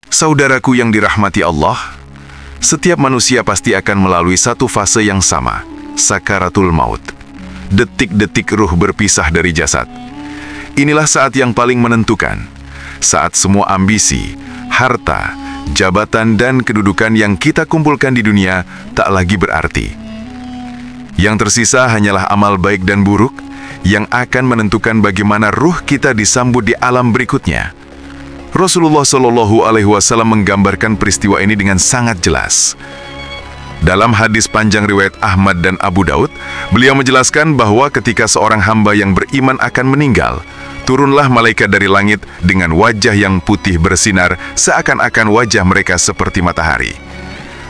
Saudaraku yang dirahmati Allah, setiap manusia pasti akan melalui satu fase yang sama, sakaratul maut. Detik-detik ruh berpisah dari jasad. Inilah saat yang paling menentukan, saat semua ambisi, harta, jabatan dan kedudukan yang kita kumpulkan di dunia tak lagi berarti. Yang tersisa hanyalah amal baik dan buruk yang akan menentukan bagaimana ruh kita disambut di alam berikutnya. Rasulullah Shallallahu Alaihi Wasallam menggambarkan peristiwa ini dengan sangat jelas. Dalam hadis panjang riwayat Ahmad dan Abu Daud, beliau menjelaskan bahwa ketika seorang hamba yang beriman akan meninggal, turunlah malaikat dari langit dengan wajah yang putih bersinar seakan-akan wajah mereka seperti matahari.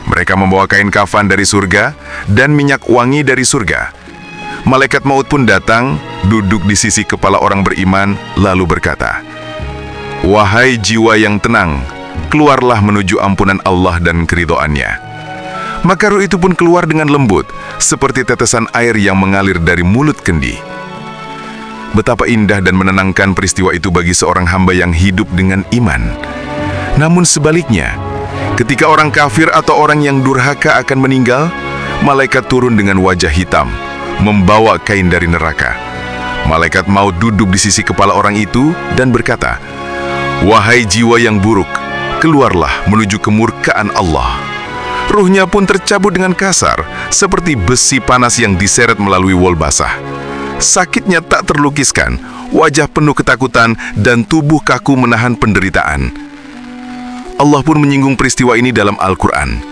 Mereka membawa kain kafan dari surga dan minyak wangi dari surga. Malaikat maut pun datang, duduk di sisi kepala orang beriman, lalu berkata, "Wahai jiwa yang tenang, keluarlah menuju ampunan Allah dan keridhoannya." Maka ruh itu pun keluar dengan lembut, seperti tetesan air yang mengalir dari mulut kendi. Betapa indah dan menenangkan peristiwa itu bagi seorang hamba yang hidup dengan iman. Namun sebaliknya, ketika orang kafir atau orang yang durhaka akan meninggal, malaikat turun dengan wajah hitam, membawa kain dari neraka. Malaikat maut duduk di sisi kepala orang itu dan berkata, "Wahai jiwa yang buruk, keluarlah menuju kemurkaan Allah." Ruhnya pun tercabut dengan kasar, seperti besi panas yang diseret melalui wol basah. Sakitnya tak terlukiskan, wajah penuh ketakutan, dan tubuh kaku menahan penderitaan. Allah pun menyinggung peristiwa ini dalam Al-Quran.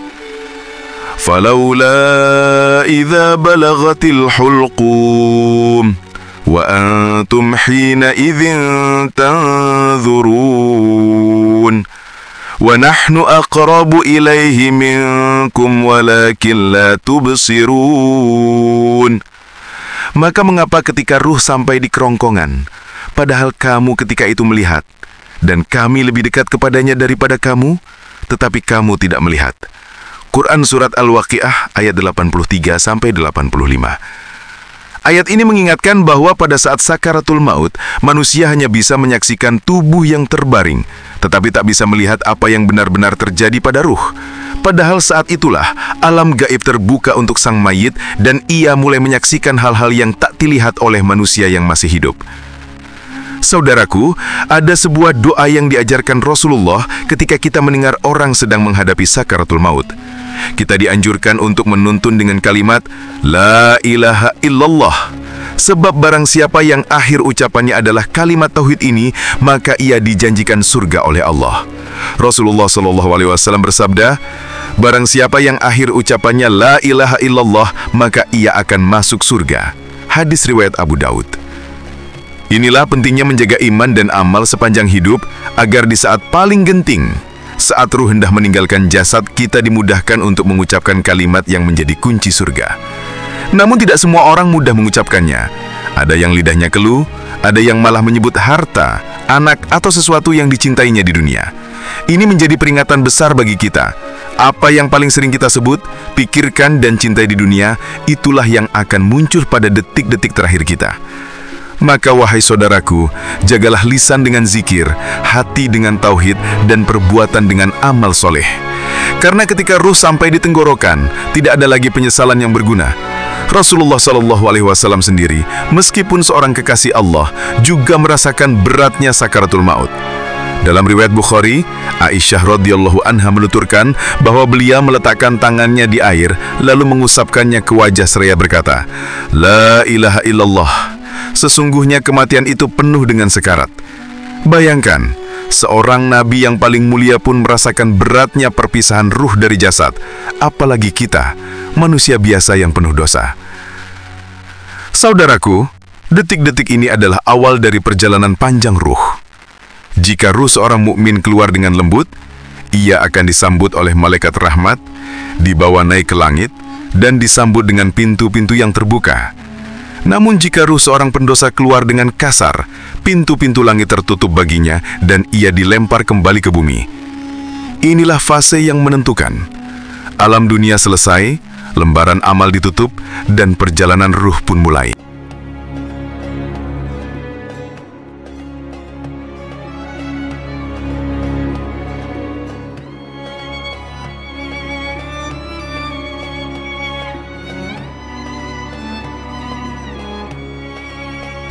"Falaula idza balagatil hulqum wa antum hina idzin tanzurun wa nahnu aqrabu ilaihi minkum walakin la tubsirun." Maka mengapa ketika ruh sampai di kerongkongan, padahal kamu ketika itu melihat, dan kami lebih dekat kepadanya daripada kamu, tetapi kamu tidak melihat. Quran Surat Al-Waqi'ah ayat 83-85. Ayat ini mengingatkan bahwa pada saat sakaratul maut, manusia hanya bisa menyaksikan tubuh yang terbaring, tetapi tak bisa melihat apa yang benar-benar terjadi pada ruh. Padahal saat itulah alam gaib terbuka untuk sang mayit dan ia mulai menyaksikan hal-hal yang tak dilihat oleh manusia yang masih hidup. Saudaraku, ada sebuah doa yang diajarkan Rasulullah ketika kita mendengar orang sedang menghadapi sakaratul maut. Kita dianjurkan untuk menuntun dengan kalimat La ilaha illallah. Sebab barang siapa yang akhir ucapannya adalah kalimat tauhid ini, maka ia dijanjikan surga oleh Allah. Rasulullah SAW bersabda, barang siapa yang akhir ucapannya La ilaha illallah, maka ia akan masuk surga. Hadis riwayat Abu Daud. Inilah pentingnya menjaga iman dan amal sepanjang hidup, agar di saat paling genting, saat ruh hendak meninggalkan jasad, kita dimudahkan untuk mengucapkan kalimat yang menjadi kunci surga. Namun tidak semua orang mudah mengucapkannya. Ada yang lidahnya keluh, ada yang malah menyebut harta, anak, atau sesuatu yang dicintainya di dunia. Ini menjadi peringatan besar bagi kita. Apa yang paling sering kita sebut, pikirkan, dan cintai di dunia, itulah yang akan muncul pada detik-detik terakhir kita. Maka wahai saudaraku, jagalah lisan dengan zikir, hati dengan tauhid, dan perbuatan dengan amal soleh. Karena ketika ruh sampai di tenggorokan, tidak ada lagi penyesalan yang berguna. Rasulullah SAW sendiri, meskipun seorang kekasih Allah, juga merasakan beratnya sakaratul maut. Dalam riwayat Bukhari, Aisyah radhiyallahu anha menuturkan bahwa beliau meletakkan tangannya di air, lalu mengusapkannya ke wajah seraya berkata, La ilaha illallah. Sesungguhnya kematian itu penuh dengan sekarat. Bayangkan, seorang nabi yang paling mulia pun merasakan beratnya perpisahan ruh dari jasad, apalagi kita, manusia biasa yang penuh dosa. Saudaraku, detik-detik ini adalah awal dari perjalanan panjang ruh. Jika ruh seorang mukmin keluar dengan lembut, ia akan disambut oleh malaikat rahmat, dibawa naik ke langit, dan disambut dengan pintu-pintu yang terbuka. Namun jika ruh seorang pendosa keluar dengan kasar, pintu-pintu langit tertutup baginya dan ia dilempar kembali ke bumi. Inilah fase yang menentukan. Alam dunia selesai, lembaran amal ditutup, dan perjalanan ruh pun mulai.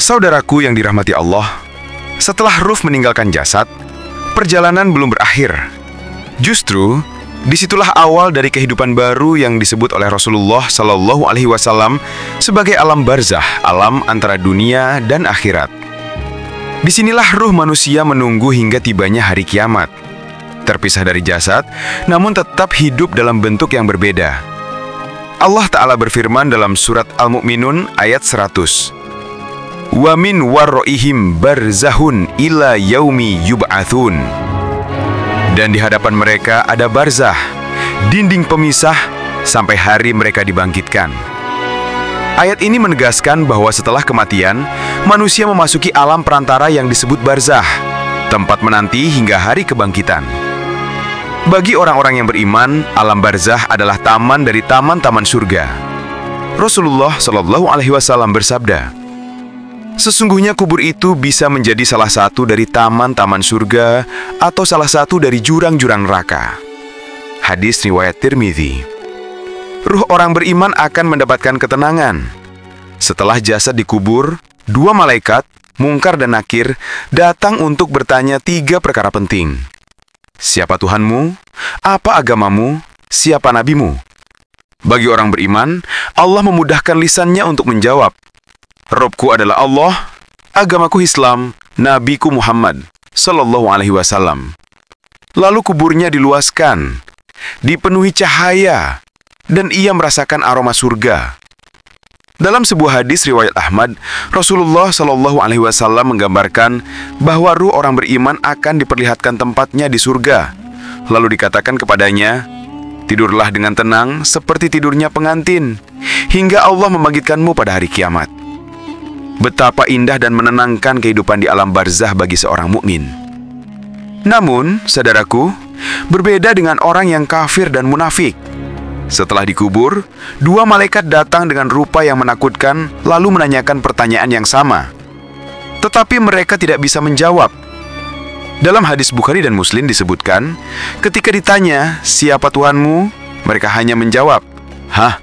Saudaraku yang dirahmati Allah, setelah ruh meninggalkan jasad, perjalanan belum berakhir. Justru, disitulah awal dari kehidupan baru yang disebut oleh Rasulullah Shallallahu Alaihi Wasallam sebagai alam barzah, alam antara dunia dan akhirat. Disinilah ruh manusia menunggu hingga tibanya hari kiamat. Terpisah dari jasad, namun tetap hidup dalam bentuk yang berbeda. Allah Ta'ala berfirman dalam surat Al-Mu'minun ayat 100. Wa min warro'ihim barzahun ila yaumi yub'atsun. Dan di hadapan mereka ada barzah, dinding pemisah sampai hari mereka dibangkitkan. Ayat ini menegaskan bahwa setelah kematian, manusia memasuki alam perantara yang disebut barzah, tempat menanti hingga hari kebangkitan. Bagi orang-orang yang beriman, alam barzah adalah taman dari taman-taman surga. Rasulullah Shallallahu Alaihi Wasallam bersabda, sesungguhnya kubur itu bisa menjadi salah satu dari taman-taman surga atau salah satu dari jurang-jurang neraka. Hadis riwayat Tirmidzi. Ruh orang beriman akan mendapatkan ketenangan. Setelah jasad dikubur, dua malaikat, Mungkar dan Nakir, datang untuk bertanya 3 perkara penting. Siapa Tuhanmu? Apa agamamu? Siapa nabimu? Bagi orang beriman, Allah memudahkan lisannya untuk menjawab, Robku adalah Allah, agamaku Islam, nabiku Muhammad Sallallahu Alaihi Wasallam. Lalu kuburnya diluaskan, dipenuhi cahaya, dan ia merasakan aroma surga. Dalam sebuah hadis riwayat Ahmad, Rasulullah Sallallahu Alaihi Wasallam menggambarkan bahwa ruh orang beriman akan diperlihatkan tempatnya di surga. Lalu dikatakan kepadanya, tidurlah dengan tenang seperti tidurnya pengantin, hingga Allah membangkitkanmu pada hari kiamat. Betapa indah dan menenangkan kehidupan di alam barzah bagi seorang mukmin. Namun, saudaraku, berbeda dengan orang yang kafir dan munafik. Setelah dikubur, 2 malaikat datang dengan rupa yang menakutkan, lalu menanyakan pertanyaan yang sama. Tetapi mereka tidak bisa menjawab. Dalam hadis Bukhari dan Muslim disebutkan, ketika ditanya, siapa Tuhanmu? Mereka hanya menjawab, Hah,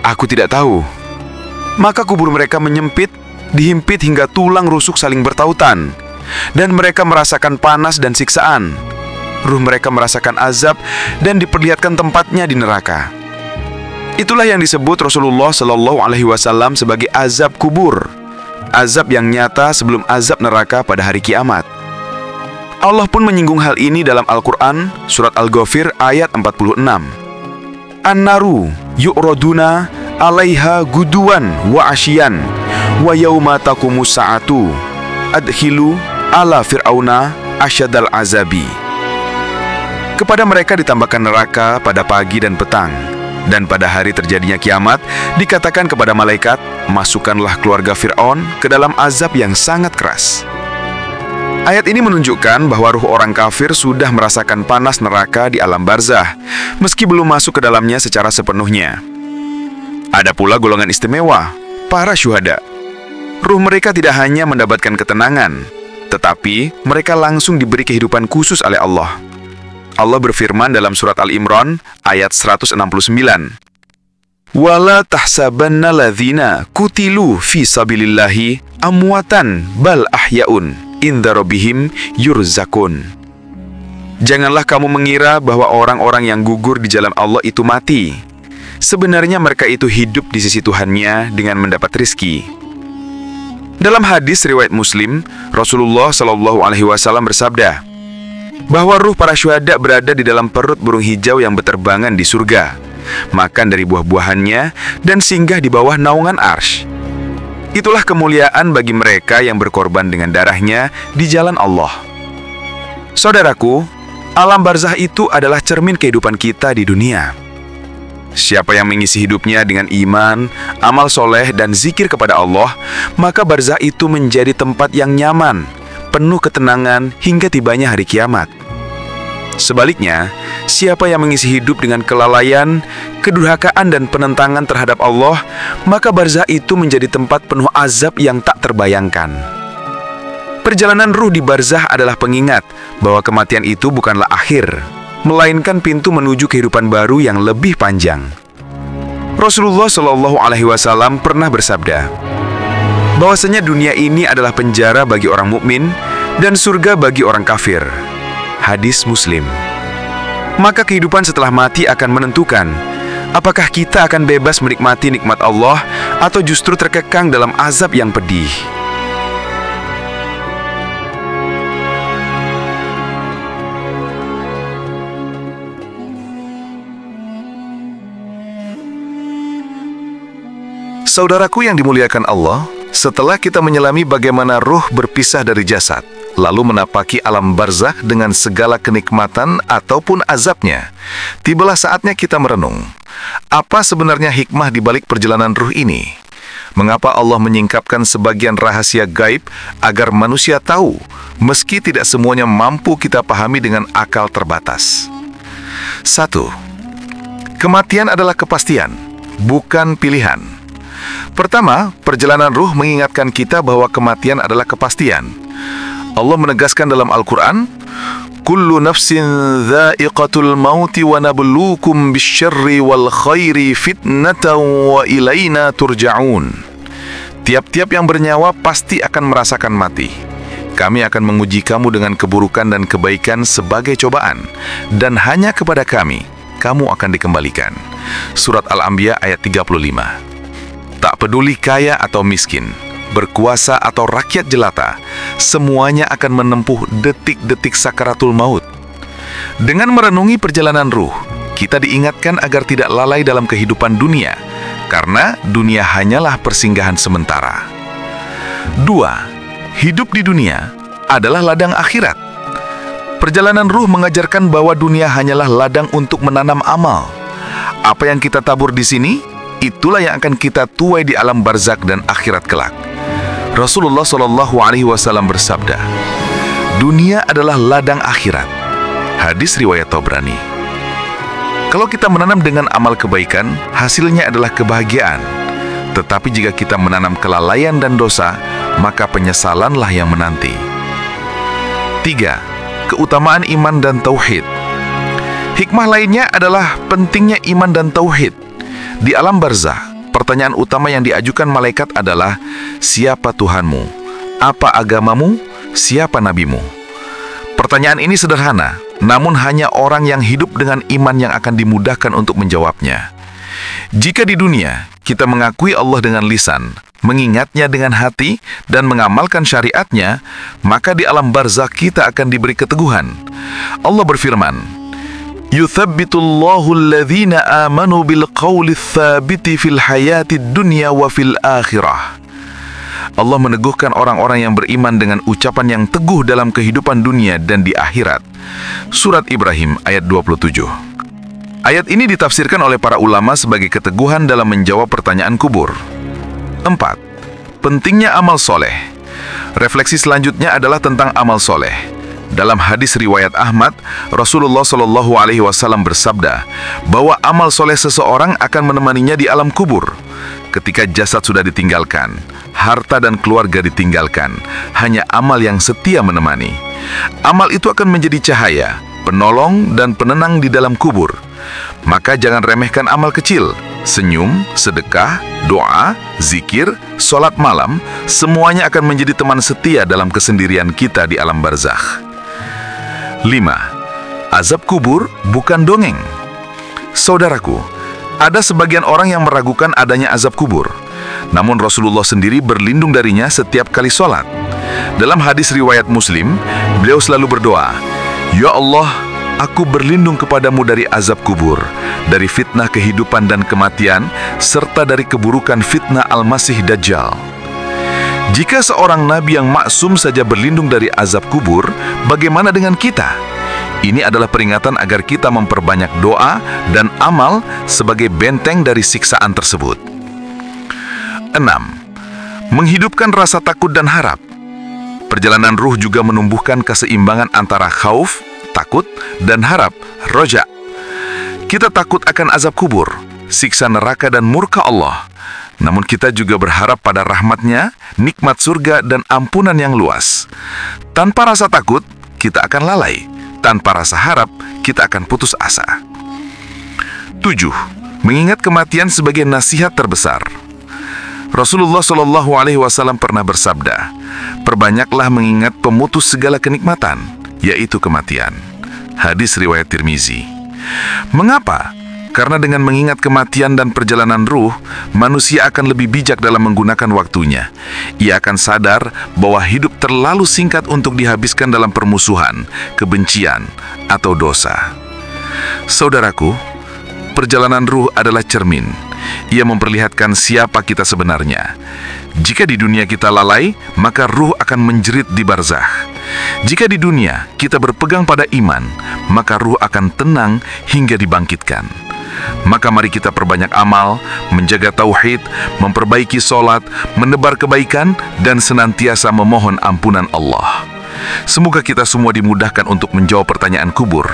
aku tidak tahu. Maka kubur mereka menyempit, dihimpit hingga tulang rusuk saling bertautan, dan mereka merasakan panas dan siksaan. Ruh mereka merasakan azab dan diperlihatkan tempatnya di neraka. Itulah yang disebut Rasulullah Shallallahu Alaihi Wasallam sebagai azab kubur, azab yang nyata sebelum azab neraka pada hari kiamat. Allah pun menyinggung hal ini dalam Al-Quran, surat Al-Ghafir ayat 46. An-naru yu'roduna alaiha guduan wa asyian wa yauma taqumus sa'atu adkhilu ala fir'auna asyadal azabi. Kepada mereka ditambahkan neraka pada pagi dan petang, dan pada hari terjadinya kiamat dikatakan kepada malaikat, masukkanlah keluarga Fir'aun ke dalam azab yang sangat keras. Ayat ini menunjukkan bahwa ruh orang kafir sudah merasakan panas neraka di alam barzah, meski belum masuk ke dalamnya secara sepenuhnya. Ada pula golongan istimewa, para syuhada. Ruh mereka tidak hanya mendapatkan ketenangan, tetapi mereka langsung diberi kehidupan khusus oleh Allah. Allah berfirman dalam surat Al-Imran ayat 169. Wala tahsabanna ladzina kutilu fi sabilillahi amwatan bal ahyaun inda rabbihim yurzakun. Janganlah kamu mengira bahwa orang-orang yang gugur di jalan Allah itu mati. Sebenarnya mereka itu hidup di sisi Tuhannya dengan mendapat rizki. Dalam hadis riwayat Muslim, Rasulullah Shallallahu Alaihi Wasallam bersabda bahwa ruh para syuhada berada di dalam perut burung hijau yang berterbangan di surga, makan dari buah-buahannya, dan singgah di bawah naungan arsy. Itulah kemuliaan bagi mereka yang berkorban dengan darahnya di jalan Allah. Saudaraku, alam barzah itu adalah cermin kehidupan kita di dunia. Siapa yang mengisi hidupnya dengan iman, amal soleh, dan zikir kepada Allah, maka barzah itu menjadi tempat yang nyaman, penuh ketenangan hingga tibanya hari kiamat. Sebaliknya, siapa yang mengisi hidup dengan kelalaian, kedurhakaan, dan penentangan terhadap Allah, maka barzah itu menjadi tempat penuh azab yang tak terbayangkan. Perjalanan ruh di barzah adalah pengingat bahwa kematian itu bukanlah akhir, melainkan pintu menuju kehidupan baru yang lebih panjang. Rasulullah Shallallahu Alaihi Wasallam pernah bersabda bahwasanya dunia ini adalah penjara bagi orang mukmin dan surga bagi orang kafir. Hadis Muslim. Maka kehidupan setelah mati akan menentukan apakah kita akan bebas menikmati nikmat Allah atau justru terkekang dalam azab yang pedih. Saudaraku yang dimuliakan Allah, setelah kita menyelami bagaimana ruh berpisah dari jasad, lalu menapaki alam barzakh dengan segala kenikmatan ataupun azabnya, tibalah saatnya kita merenung. Apa sebenarnya hikmah di balik perjalanan ruh ini? Mengapa Allah menyingkapkan sebagian rahasia gaib agar manusia tahu, meski tidak semuanya mampu kita pahami dengan akal terbatas? 1. Kematian adalah kepastian, bukan pilihan. Pertama, perjalanan ruh mengingatkan kita bahwa kematian adalah kepastian. Allah menegaskan dalam Al-Quran, Kullu nafsin dha'iqatul mauti wa nabluukum bisyarri wal khairi fitnatan wa ilaina turja'un. Tiap-tiap yang bernyawa pasti akan merasakan mati. Kami akan menguji kamu dengan keburukan dan kebaikan sebagai cobaan, dan hanya kepada kami kamu akan dikembalikan. Surat Al-Anbiya ayat 35. Tak peduli kaya atau miskin, berkuasa atau rakyat jelata, semuanya akan menempuh detik-detik sakaratul maut. Dengan merenungi perjalanan ruh, kita diingatkan agar tidak lalai dalam kehidupan dunia, karena dunia hanyalah persinggahan sementara. 2. Hidup di dunia adalah ladang akhirat. Perjalanan ruh mengajarkan bahwa dunia hanyalah ladang untuk menanam amal. Apa yang kita tabur di sini, itulah yang akan kita tuai di alam barzakh dan akhirat kelak. Rasulullah SAW bersabda, dunia adalah ladang akhirat. Hadis riwayat Tabrani. Kalau kita menanam dengan amal kebaikan, hasilnya adalah kebahagiaan. Tetapi jika kita menanam kelalaian dan dosa, maka penyesalanlah yang menanti. 3. Keutamaan iman dan tauhid. Hikmah lainnya adalah pentingnya iman dan tauhid. Di alam barzakh, pertanyaan utama yang diajukan malaikat adalah, siapa Tuhanmu? Apa agamamu? Siapa nabimu? Pertanyaan ini sederhana, namun hanya orang yang hidup dengan iman yang akan dimudahkan untuk menjawabnya. Jika di dunia, kita mengakui Allah dengan lisan, mengingatnya dengan hati, dan mengamalkan syariatnya, maka di alam barzakh kita akan diberi keteguhan. Allah berfirman, Yuthabbitullahu alladhina amanu bilqawli tsabiti fil hayatid dunya wa fil akhirah. Allah meneguhkan orang-orang yang beriman dengan ucapan yang teguh dalam kehidupan dunia dan di akhirat. Surat Ibrahim ayat 27. Ayat ini ditafsirkan oleh para ulama sebagai keteguhan dalam menjawab pertanyaan kubur. 4. Pentingnya amal soleh. Refleksi selanjutnya adalah tentang amal soleh. Dalam hadis riwayat Ahmad, Rasulullah SAW bersabda bahwa amal soleh seseorang akan menemaninya di alam kubur. Ketika jasad sudah ditinggalkan, harta dan keluarga ditinggalkan, hanya amal yang setia menemani. Amal itu akan menjadi cahaya, penolong dan penenang di dalam kubur. Maka jangan remehkan amal kecil. Senyum, sedekah, doa, zikir, sholat malam, semuanya akan menjadi teman setia dalam kesendirian kita di alam barzakh. 5. Azab kubur bukan dongeng. Saudaraku, ada sebagian orang yang meragukan adanya azab kubur. Namun Rasulullah sendiri berlindung darinya setiap kali sholat. Dalam hadis riwayat Muslim, beliau selalu berdoa, Ya Allah, aku berlindung kepadamu dari azab kubur, dari fitnah kehidupan dan kematian, serta dari keburukan fitnah Al-Masih Dajjal. Jika seorang nabi yang maksum saja berlindung dari azab kubur, bagaimana dengan kita? Ini adalah peringatan agar kita memperbanyak doa dan amal sebagai benteng dari siksaan tersebut. 6. Menghidupkan rasa takut dan harap. Perjalanan ruh juga menumbuhkan keseimbangan antara khauf, takut, dan harap, roja. Kita takut akan azab kubur, siksa neraka dan murka Allah. Namun kita juga berharap pada rahmat-Nya, nikmat surga dan ampunan yang luas. Tanpa rasa takut, kita akan lalai. Tanpa rasa harap, kita akan putus asa. 7. Mengingat kematian sebagai nasihat terbesar. Rasulullah Shallallahu Alaihi Wasallam pernah bersabda, "Perbanyaklah mengingat pemutus segala kenikmatan, yaitu kematian." Hadis riwayat Tirmizi. Mengapa? Karena dengan mengingat kematian dan perjalanan ruh, manusia akan lebih bijak dalam menggunakan waktunya. Ia akan sadar bahwa hidup terlalu singkat untuk dihabiskan dalam permusuhan, kebencian, atau dosa. Saudaraku, perjalanan ruh adalah cermin. Ia memperlihatkan siapa kita sebenarnya. Jika di dunia kita lalai, maka ruh akan menjerit di barzakh. Jika di dunia kita berpegang pada iman, maka ruh akan tenang hingga dibangkitkan. Maka mari kita perbanyak amal, menjaga tauhid, memperbaiki sholat, menebar kebaikan, dan senantiasa memohon ampunan Allah. Semoga kita semua dimudahkan untuk menjawab pertanyaan kubur,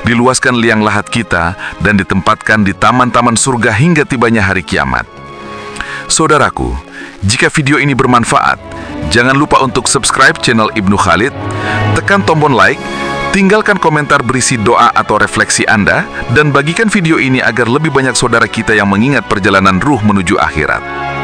diluaskan liang lahat kita, dan ditempatkan di taman-taman surga hingga tibanya hari kiamat. Saudaraku, jika video ini bermanfaat, jangan lupa untuk subscribe channel Ibnu Khalid, tekan tombol like, tinggalkan komentar berisi doa atau refleksi Anda, dan bagikan video ini agar lebih banyak saudara kita yang mengingat perjalanan ruh menuju akhirat.